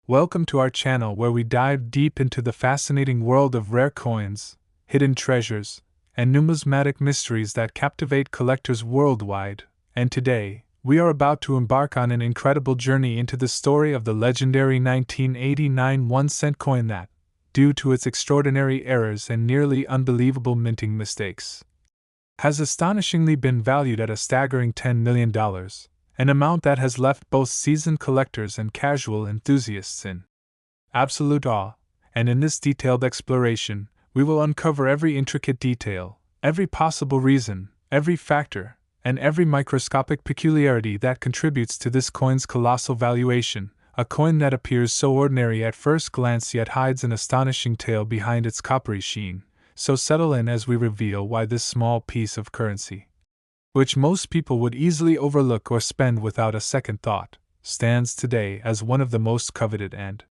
Welcome to our channel where we dive deep into the fascinating world of rare coins, hidden treasures, and numismatic mysteries that captivate collectors worldwide. And today, we are about to embark on an incredible journey into the story of the legendary 1989 1-cent coin that, due to its extraordinary errors and nearly unbelievable minting mistakes, has astonishingly been valued at a staggering $10 million. An amount that has left both seasoned collectors and casual enthusiasts in absolute awe. And in this detailed exploration, we will uncover every intricate detail, every possible reason, every factor, and every microscopic peculiarity that contributes to this coin's colossal valuation, a coin that appears so ordinary at first glance yet hides an astonishing tale behind its coppery sheen. So settle in as we reveal why this small piece of currency, which most people would easily overlook or spend without a second thought, stands today as one of the most coveted and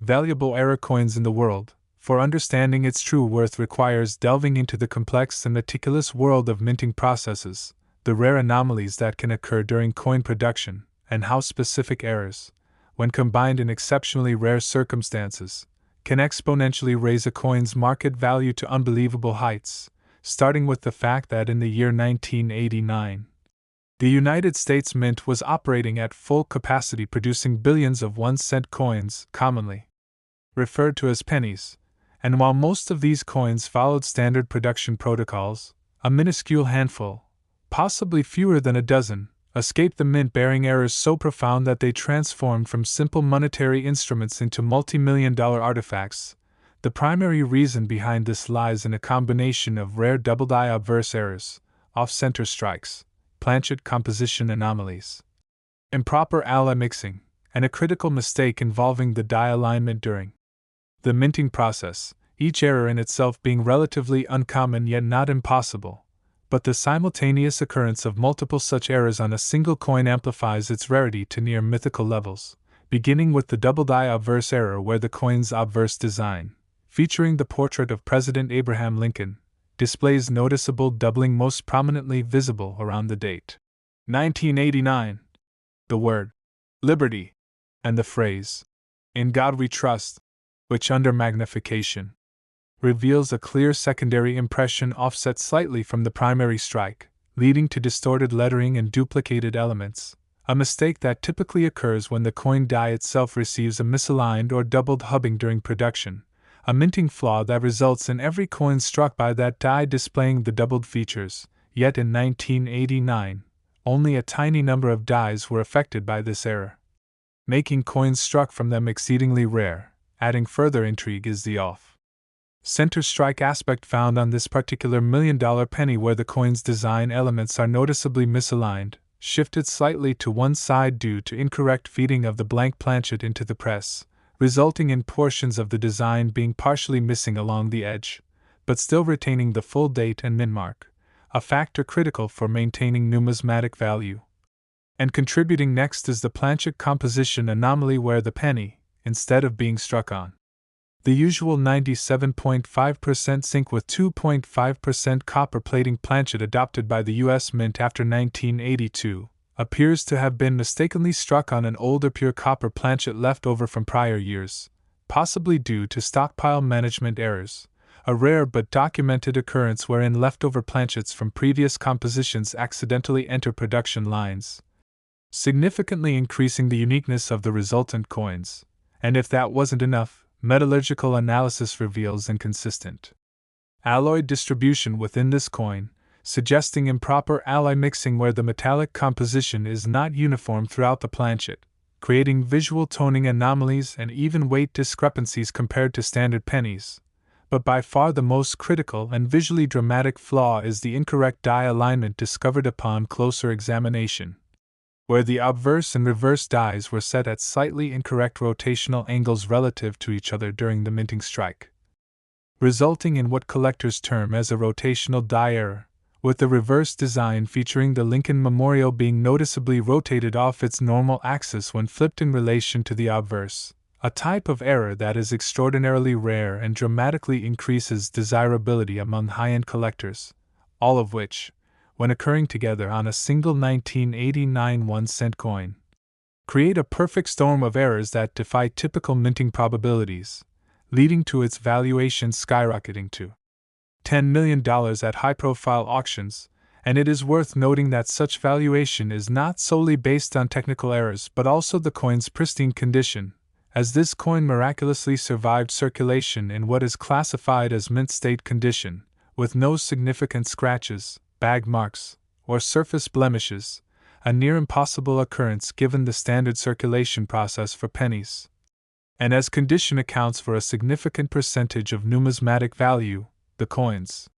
valuable error coins in the world. For understanding its true worth requires delving into the complex and meticulous world of minting processes, the rare anomalies that can occur during coin production, and how specific errors, when combined in exceptionally rare circumstances, can exponentially raise a coin's market value to unbelievable heights. Starting with the fact that in the year 1989, the United States Mint was operating at full capacity, producing billions of 1-cent coins, commonly referred to as pennies, and while most of these coins followed standard production protocols, a minuscule handful, possibly fewer than a dozen, escaped the mint bearing errors so profound that they transformed from simple monetary instruments into multi-million-dollar artifacts. The primary reason behind this lies in a combination of rare double-die obverse errors, off-center strikes, planchet composition anomalies, improper alloy mixing, and a critical mistake involving the die alignment during the minting process, each error in itself being relatively uncommon yet not impossible. But the simultaneous occurrence of multiple such errors on a single coin amplifies its rarity to near mythical levels, beginning with the double-die obverse error where the coin's obverse design, featuring the portrait of President Abraham Lincoln, displays noticeable doubling most prominently visible around the date 1989. The word liberty and the phrase "In God We Trust," which under magnification reveals a clear secondary impression offset slightly from the primary strike, leading to distorted lettering and duplicated elements, a mistake that typically occurs when the coin die itself receives a misaligned or doubled hubbing during production, a minting flaw that results in every coin struck by that die displaying the doubled features. Yet in 1989, only a tiny number of dies were affected by this error, making coins struck from them exceedingly rare. Adding further intrigue is the off-center strike aspect found on this particular million-dollar penny, where the coin's design elements are noticeably misaligned, shifted slightly to one side due to incorrect feeding of the blank planchet into the press, resulting in portions of the design being partially missing along the edge, but still retaining the full date and min mark, a factor critical for maintaining numismatic value. And contributing next is the planchet composition anomaly, where the penny, instead of being struck on the usual 97.5% zinc with 2.5% copper plating planchet adopted by the U.S. Mint after 1982, appears to have been mistakenly struck on an older pure copper planchet left over from prior years, possibly due to stockpile management errors, a rare but documented occurrence wherein leftover planchets from previous compositions accidentally enter production lines, significantly increasing the uniqueness of the resultant coins. And if that wasn't enough, metallurgical analysis reveals inconsistent alloy distribution within this coin, suggesting improper alloy mixing where the metallic composition is not uniform throughout the planchet, creating visual toning anomalies and even weight discrepancies compared to standard pennies. But by far the most critical and visually dramatic flaw is the incorrect die alignment discovered upon closer examination, where the obverse and reverse dies were set at slightly incorrect rotational angles relative to each other during the minting strike, resulting in what collectors term as a rotational die error, with the reverse design featuring the Lincoln Memorial being noticeably rotated off its normal axis when flipped in relation to the obverse, a type of error that is extraordinarily rare and dramatically increases desirability among high-end collectors, all of which, when occurring together on a single 1989 1-cent coin, create a perfect storm of errors that defy typical minting probabilities, leading to its valuation skyrocketing to $10 million at high-profile auctions, and it is worth noting that such valuation is not solely based on technical errors but also the coin's pristine condition, as this coin miraculously survived circulation in what is classified as mint state condition, with no significant scratches, bag marks, or surface blemishes, a near impossible occurrence given the standard circulation process for pennies. And as condition accounts for a significant percentage of numismatic value, the coin's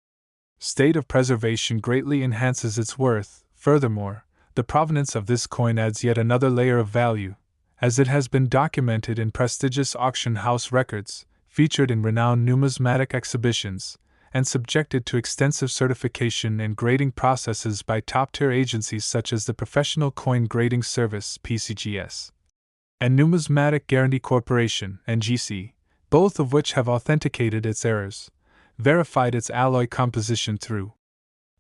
state of preservation greatly enhances its worth. Furthermore, the provenance of this coin adds yet another layer of value, as it has been documented in prestigious auction house records, featured in renowned numismatic exhibitions, and subjected to extensive certification and grading processes by top-tier agencies such as the Professional Coin Grading Service (PCGS) and Numismatic Guarantee Corporation (NGC), both of which have authenticated its errors, verified its alloy composition through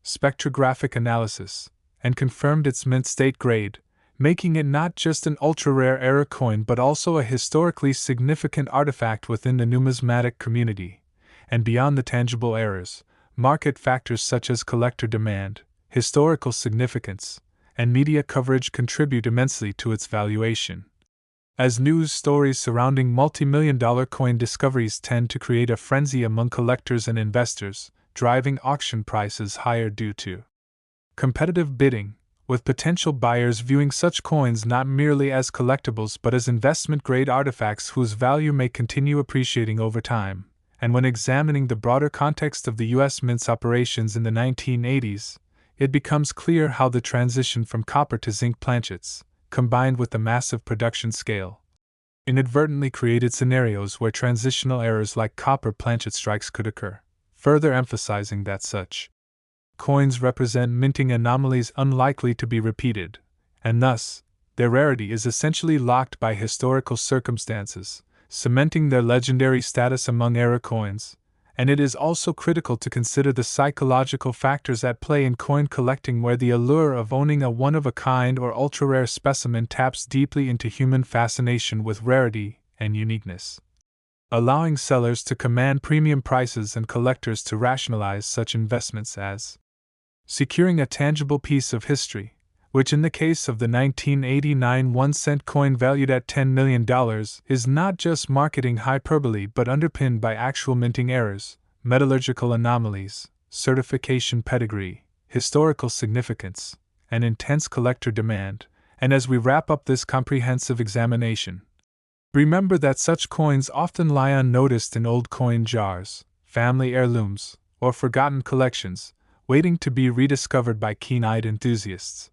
spectrographic analysis, and confirmed its mint state grade, making it not just an ultra-rare error coin but also a historically significant artifact within the numismatic community. And beyond the tangible errors, market factors such as collector demand, historical significance, and media coverage contribute immensely to its valuation. As news stories surrounding multi-million-dollar coin discoveries tend to create a frenzy among collectors and investors, driving auction prices higher due to competitive bidding, with potential buyers viewing such coins not merely as collectibles but as investment-grade artifacts whose value may continue appreciating over time. And when examining the broader context of the U.S. Mint's operations in the 1980s, it becomes clear how the transition from copper to zinc planchets, combined with the massive production scale, inadvertently created scenarios where transitional errors like copper planchet strikes could occur, further emphasizing that such coins represent minting anomalies unlikely to be repeated, and thus, their rarity is essentially locked by historical circumstances, cementing their legendary status among error coins. And it is also critical to consider the psychological factors at play in coin collecting, where the allure of owning a one-of-a-kind or ultra-rare specimen taps deeply into human fascination with rarity and uniqueness, allowing sellers to command premium prices and collectors to rationalize such investments as securing a tangible piece of history, which in the case of the 1989 1-cent coin valued at $10 million is not just marketing hyperbole but underpinned by actual minting errors, metallurgical anomalies, certification pedigree, historical significance, and intense collector demand. And as we wrap up this comprehensive examination, remember that such coins often lie unnoticed in old coin jars, family heirlooms, or forgotten collections, waiting to be rediscovered by keen-eyed enthusiasts.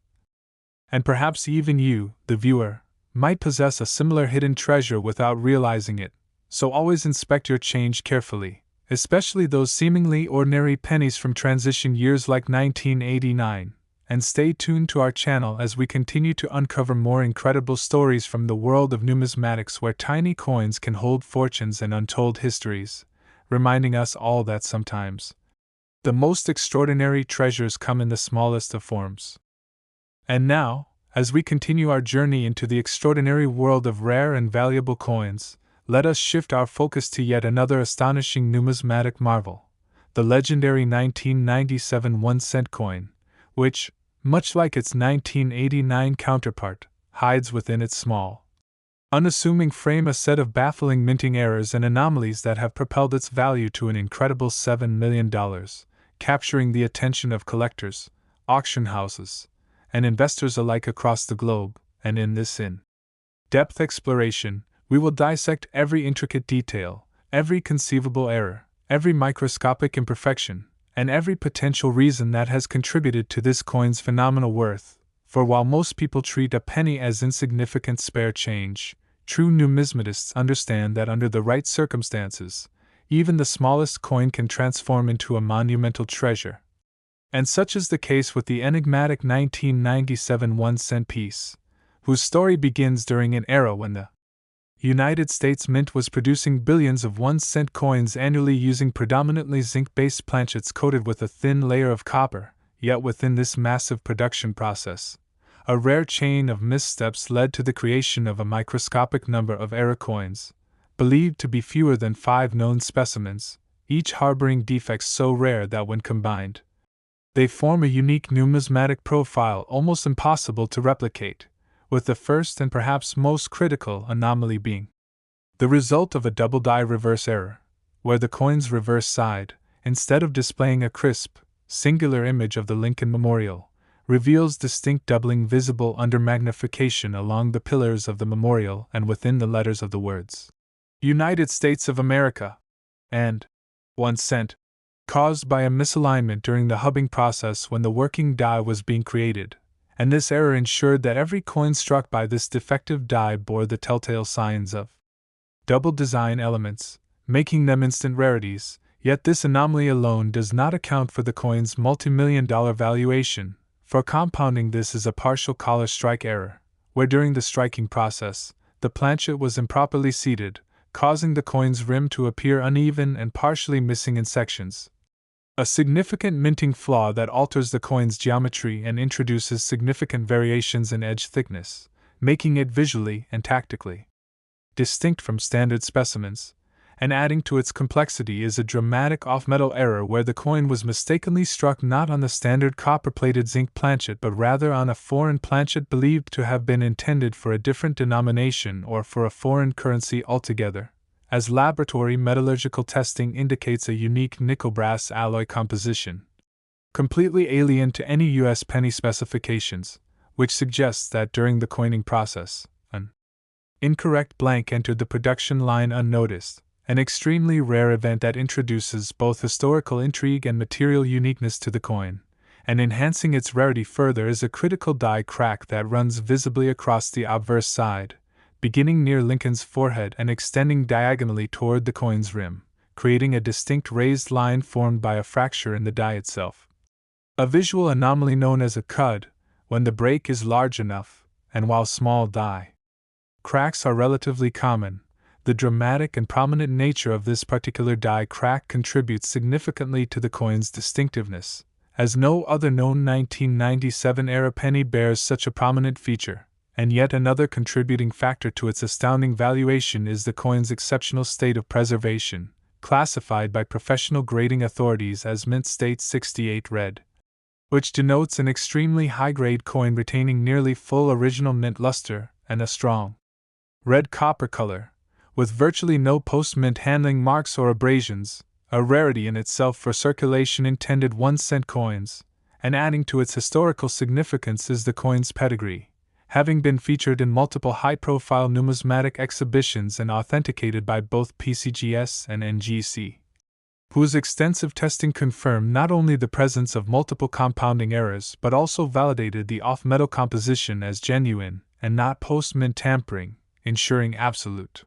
And perhaps even you, the viewer, might possess a similar hidden treasure without realizing it, so always inspect your change carefully, especially those seemingly ordinary pennies from transition years like 1989, and stay tuned to our channel as we continue to uncover more incredible stories from the world of numismatics, where tiny coins can hold fortunes and untold histories, reminding us all that sometimes the most extraordinary treasures come in the smallest of forms. And now, as we continue our journey into the extraordinary world of rare and valuable coins, let us shift our focus to yet another astonishing numismatic marvel, the legendary 1997 1-cent coin, which, much like its 1989 counterpart, hides within its small, unassuming frame a set of baffling minting errors and anomalies that have propelled its value to an incredible $7 million, capturing the attention of collectors, auction houses, and investors alike across the globe. And in this in-depth exploration, we will dissect every intricate detail, every conceivable error, every microscopic imperfection, and every potential reason that has contributed to this coin's phenomenal worth. For while most people treat a penny as insignificant spare change, true numismatists understand that under the right circumstances, even the smallest coin can transform into a monumental treasure. And such is the case with the enigmatic 1997 1-cent piece, whose story begins during an era when the United States Mint was producing billions of 1-cent coins annually using predominantly zinc-based planchets coated with a thin layer of copper. Yet within this massive production process, A rare chain of missteps led to the creation of a microscopic number of error coins, believed to be fewer than 5 known specimens, each harboring defects so rare that when combined, they form a unique numismatic profile almost impossible to replicate, with the first and perhaps most critical anomaly being the result of a double die reverse error, where the coin's reverse side, instead of displaying a crisp, singular image of the Lincoln Memorial, reveals distinct doubling visible under magnification along the pillars of the memorial and within the letters of the words United States of America and 1 cent, caused by a misalignment during the hubbing process when the working die was being created, and this error ensured that every coin struck by this defective die bore the telltale signs of double design elements, making them instant rarities. Yet this anomaly alone does not account for the coin's multi-million-dollar valuation, for compounding this is a partial collar strike error, where during the striking process, the planchet was improperly seated, causing the coin's rim to appear uneven and partially missing in sections. A significant minting flaw that alters the coin's geometry and introduces significant variations in edge thickness, making it visually and tactically distinct from standard specimens, and adding to its complexity is a dramatic off-metal error where the coin was mistakenly struck not on the standard copper-plated zinc planchet but rather on a foreign planchet believed to have been intended for a different denomination or for a foreign currency altogether, as laboratory metallurgical testing indicates a unique nickel-brass alloy composition, completely alien to any U.S. penny specifications, which suggests that during the coining process, an incorrect blank entered the production line unnoticed, an extremely rare event that introduces both historical intrigue and material uniqueness to the coin, and enhancing its rarity further is a critical die crack that runs visibly across the obverse side, beginning near Lincoln's forehead and extending diagonally toward the coin's rim, creating a distinct raised line formed by a fracture in the die itself. A visual anomaly known as a cud, when the break is large enough, and while small die cracks are relatively common, the dramatic and prominent nature of this particular die crack contributes significantly to the coin's distinctiveness, as no other known 1997-era penny bears such a prominent feature, and yet another contributing factor to its astounding valuation is the coin's exceptional state of preservation, classified by professional grading authorities as Mint State 68 Red, which denotes an extremely high-grade coin retaining nearly full original mint luster and a strong red copper color, with virtually no post-mint handling marks or abrasions, a rarity in itself for circulation-intended 1-cent coins, and adding to its historical significance is the coin's pedigree, having been featured in multiple high-profile numismatic exhibitions and authenticated by both PCGS and NGC, whose extensive testing confirmed not only the presence of multiple compounding errors but also validated the off-metal composition as genuine and not post-mint tampering, ensuring absolute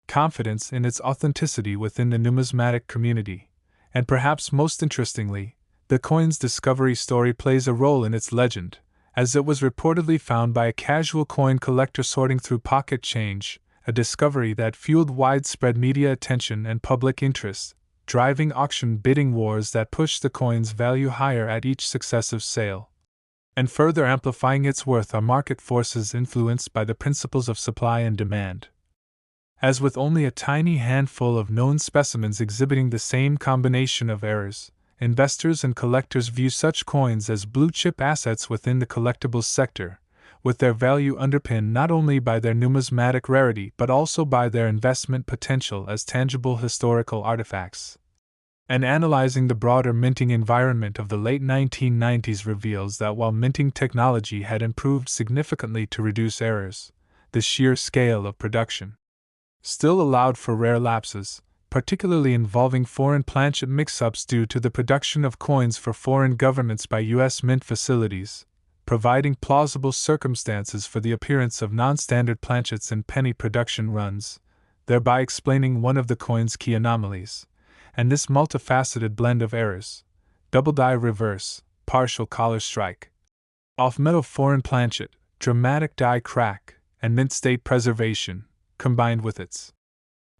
confidence in its authenticity within the numismatic community. And perhaps most interestingly, the coin's discovery story plays a role in its legend, as it was reportedly found by a casual coin collector sorting through pocket change, a discovery that fueled widespread media attention and public interest, driving auction bidding wars that pushed the coin's value higher at each successive sale. And further amplifying its worth are market forces influenced by the principles of supply and demand. As with only a tiny handful of known specimens exhibiting the same combination of errors, investors and collectors view such coins as blue-chip assets within the collectibles sector, with their value underpinned not only by their numismatic rarity but also by their investment potential as tangible historical artifacts. And analyzing the broader minting environment of the late 1990s reveals that while minting technology had improved significantly to reduce errors, the sheer scale of production still allowed for rare lapses, particularly involving foreign planchet mix-ups due to the production of coins for foreign governments by U.S. mint facilities, providing plausible circumstances for the appearance of non-standard planchets in penny production runs, thereby explaining one of the coin's key anomalies. And this multifaceted blend of errors, double die reverse, partial collar strike, off-metal foreign planchet, dramatic die crack, and mint state preservation, combined with its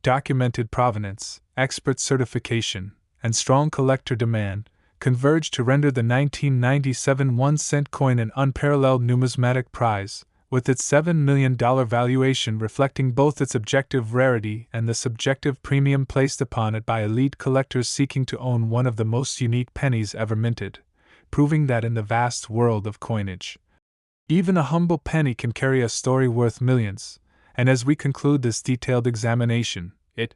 documented provenance, expert certification, and strong collector demand, converged to render the 1997 1-cent coin an unparalleled numismatic prize, with its $7 million valuation reflecting both its objective rarity and the subjective premium placed upon it by elite collectors seeking to own one of the most unique pennies ever minted, proving that in the vast world of coinage, even a humble penny can carry a story worth millions. And as we conclude this detailed examination, it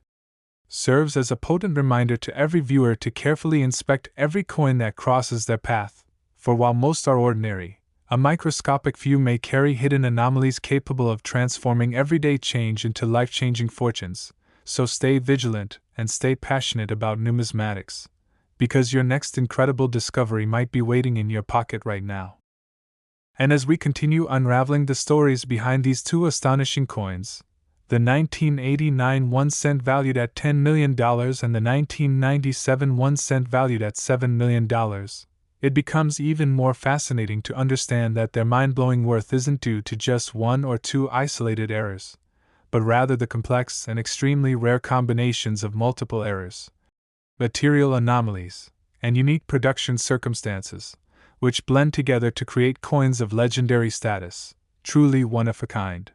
serves as a potent reminder to every viewer to carefully inspect every coin that crosses their path, for while most are ordinary, a microscopic few may carry hidden anomalies capable of transforming everyday change into life-changing fortunes. So stay vigilant and stay passionate about numismatics, because your next incredible discovery might be waiting in your pocket right now. And as we continue unraveling the stories behind these two astonishing coins, the 1989 1-cent valued at $10 million and the 1997 1-cent valued at $7 million, it becomes even more fascinating to understand that their mind-blowing worth isn't due to just one or two isolated errors, but rather the complex and extremely rare combinations of multiple errors, material anomalies, and unique production circumstances, which blend together to create coins of legendary status, truly one of a kind.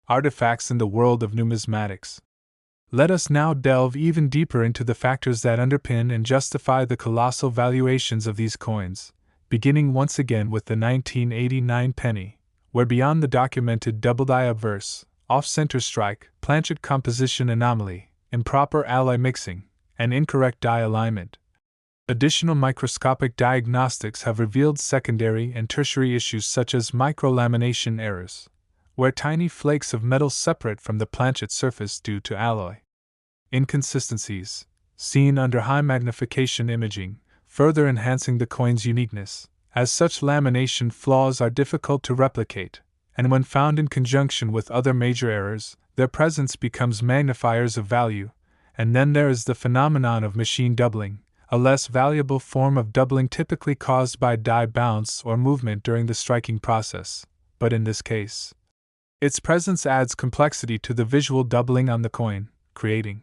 Artifacts in the world of numismatics. Let us now delve even deeper into the factors that underpin and justify the colossal valuations of these coins, beginning once again with the 1989 penny, where beyond the documented double-die obverse, off-center strike, planchet composition anomaly, improper alloy mixing, and incorrect die alignment, additional microscopic diagnostics have revealed secondary and tertiary issues such as microlamination errors, where tiny flakes of metal separate from the planchet surface due to alloy inconsistencies, seen under high magnification imaging, further enhancing the coin's uniqueness, as such lamination flaws are difficult to replicate, and when found in conjunction with other major errors, their presence becomes magnifiers of value. And then there is the phenomenon of machine doubling, a less valuable form of doubling typically caused by die bounce or movement during the striking process, but in this case, its presence adds complexity to the visual doubling on the coin, creating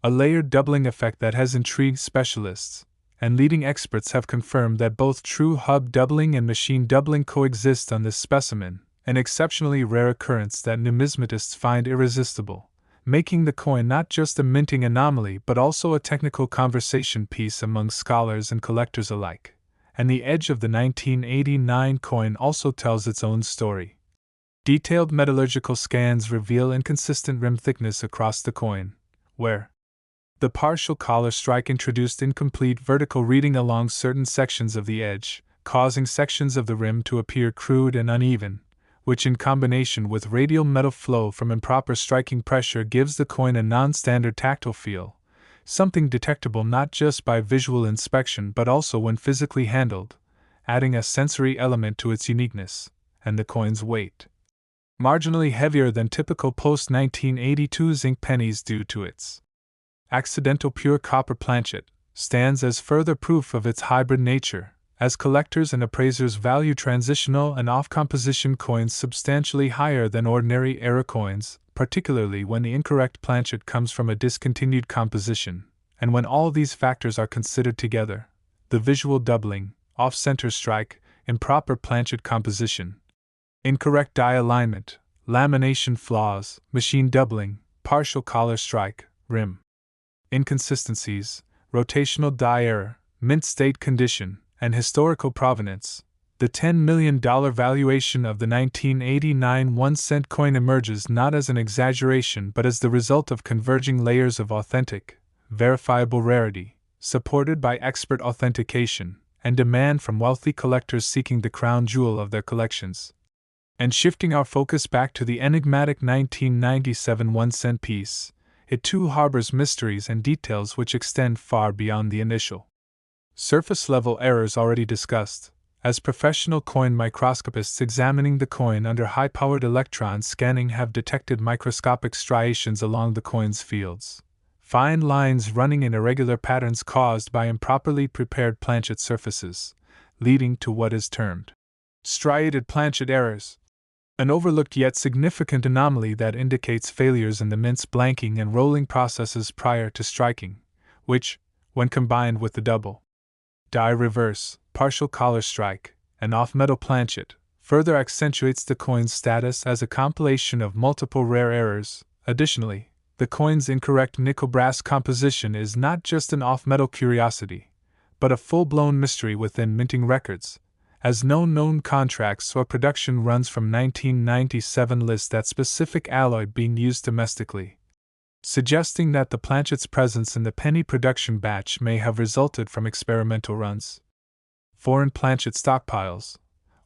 a layered doubling effect that has intrigued specialists, and leading experts have confirmed that both true hub doubling and machine doubling coexist on this specimen, an exceptionally rare occurrence that numismatists find irresistible, making the coin not just a minting anomaly but also a technical conversation piece among scholars and collectors alike. And the edge of the 1989 coin also tells its own story. Detailed metallurgical scans reveal inconsistent rim thickness across the coin, where the partial collar strike introduced incomplete vertical reading along certain sections of the edge, causing sections of the rim to appear crude and uneven, which in combination with radial metal flow from improper striking pressure gives the coin a non-standard tactile feel, something detectable not just by visual inspection but also when physically handled, adding a sensory element to its uniqueness. And the coin's weight, marginally heavier than typical post-1982 zinc pennies due to its accidental pure copper planchet, stands as further proof of its hybrid nature, as collectors and appraisers value transitional and off-composition coins substantially higher than ordinary era coins, particularly when the incorrect planchet comes from a discontinued composition. And when all these factors are considered together, the visual doubling, off-center strike, improper planchet composition, incorrect die alignment, lamination flaws, machine doubling, partial collar strike, rim inconsistencies, rotational die error, mint state condition, and historical provenance, the $10 million valuation of the 1989 1-cent coin emerges not as an exaggeration but as the result of converging layers of authentic, verifiable rarity, supported by expert authentication, and demand from wealthy collectors seeking the crown jewel of their collections. And shifting our focus back to the enigmatic 1997 1-cent piece, it too harbors mysteries and details which extend far beyond the initial surface-level errors already discussed. As professional coin microscopists examining the coin under high-powered electron scanning have detected microscopic striations along the coin's fields, fine lines running in irregular patterns caused by improperly prepared planchet surfaces, leading to what is termed striated planchet errors, an overlooked yet significant anomaly that indicates failures in the mint's blanking and rolling processes prior to striking, which, when combined with the double die reverse, partial collar strike, and off-metal planchet, further accentuates the coin's status as a compilation of multiple rare errors. Additionally, the coin's incorrect nickel-brass composition is not just an off-metal curiosity, but a full-blown mystery within minting records, as no known contracts or production runs from 1997 list that specific alloy being used domestically, suggesting that the planchet's presence in the penny production batch may have resulted from experimental runs, foreign planchet stockpiles,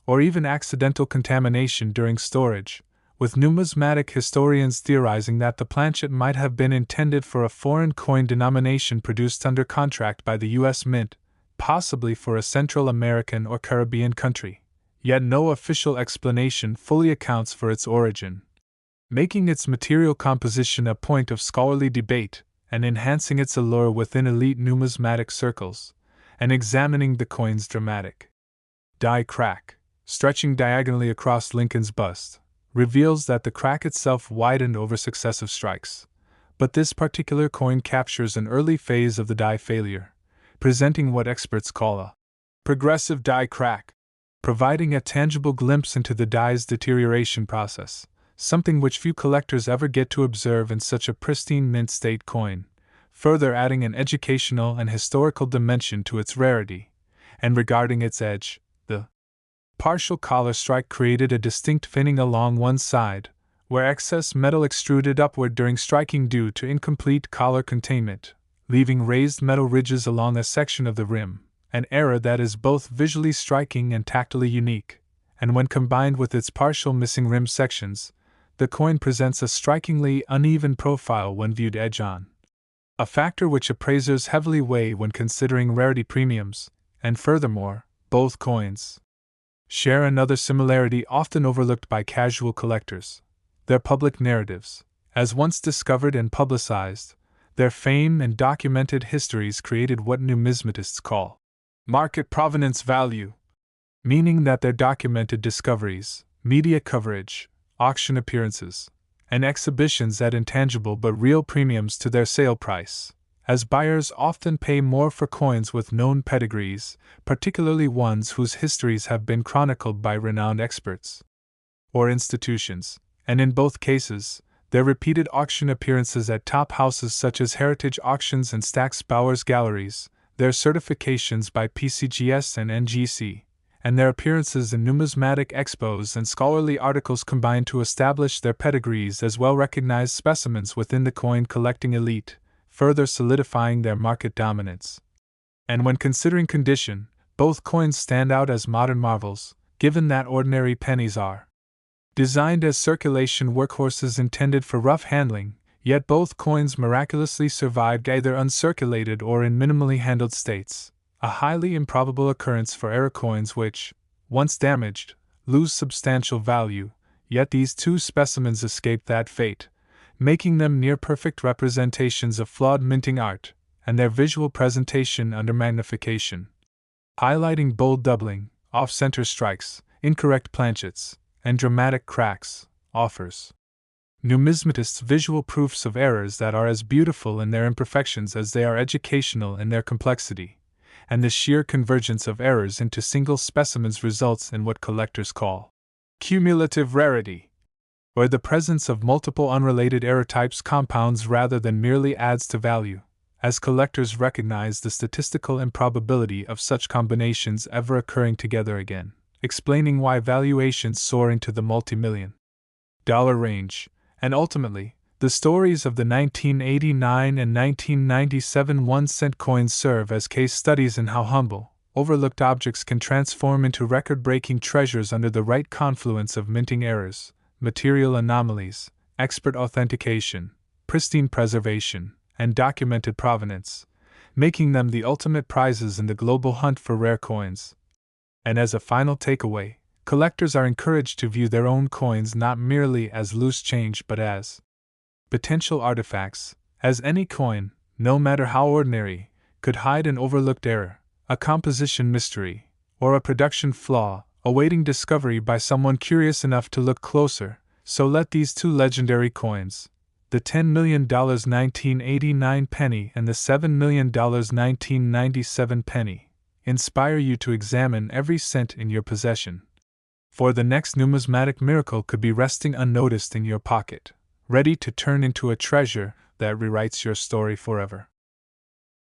or even accidental contamination during storage, with numismatic historians theorizing that the planchet might have been intended for a foreign coin denomination produced under contract by the U.S. Mint, possibly for a Central American or Caribbean country, yet no official explanation fully accounts for its origin, making its material composition a point of scholarly debate and enhancing its allure within elite numismatic circles, and examining the coin's dramatic die crack, stretching diagonally across Lincoln's bust, reveals that the crack itself widened over successive strikes, but this particular coin captures an early phase of the die failure, presenting what experts call a progressive die crack, providing a tangible glimpse into the die's deterioration process, something which few collectors ever get to observe in such a pristine mint-state coin, further adding an educational and historical dimension to its rarity. And regarding its edge, the partial collar strike created a distinct finning along one side, where excess metal extruded upward during striking due to incomplete collar containment, leaving raised metal ridges along a section of the rim, an error that is both visually striking and tactily unique, and when combined with its partial missing rim sections, the coin presents a strikingly uneven profile when viewed edge-on, a factor which appraisers heavily weigh when considering rarity premiums, and furthermore, both coins share another similarity often overlooked by casual collectors: their public narratives. As once discovered and publicized, their fame and documented histories created what numismatists call market provenance value, meaning that their documented discoveries, media coverage, auction appearances, and exhibitions add intangible but real premiums to their sale price, as buyers often pay more for coins with known pedigrees, particularly ones whose histories have been chronicled by renowned experts or institutions, and in both cases, their repeated auction appearances at top houses such as Heritage Auctions and Stack's Bowers Galleries, their certifications by PCGS and NGC, and their appearances in numismatic expos and scholarly articles combine to establish their pedigrees as well-recognized specimens within the coin-collecting elite, further solidifying their market dominance. And when considering condition, both coins stand out as modern marvels, given that ordinary pennies are designed as circulation workhorses intended for rough handling, yet both coins miraculously survived either uncirculated or in minimally handled states, a highly improbable occurrence for error coins which, once damaged, lose substantial value, yet these two specimens escaped that fate, making them near-perfect representations of flawed minting art, and their visual presentation under magnification, highlighting bold doubling, off-center strikes, incorrect planchets, and dramatic cracks, offers numismatists visual proofs of errors that are as beautiful in their imperfections as they are educational in their complexity, and the sheer convergence of errors into single specimens results in what collectors call cumulative rarity, where the presence of multiple unrelated error types compounds rather than merely adds to value, as collectors recognize the statistical improbability of such combinations ever occurring together again, explaining why valuations soar into the multi-million dollar range, and ultimately, the stories of the 1989 and 1997 1-cent coins serve as case studies in how humble, overlooked objects can transform into record-breaking treasures under the right confluence of minting errors, material anomalies, expert authentication, pristine preservation, and documented provenance, making them the ultimate prizes in the global hunt for rare coins. And as a final takeaway, collectors are encouraged to view their own coins not merely as loose change but as potential artifacts, as any coin, no matter how ordinary, could hide an overlooked error, a composition mystery, or a production flaw, awaiting discovery by someone curious enough to look closer. So let these two legendary coins, the $10 million 1989 penny and the $7 million 1997 penny, inspire you to examine every cent in your possession. For the next numismatic miracle could be resting unnoticed in your pocket, ready to turn into a treasure that rewrites your story forever.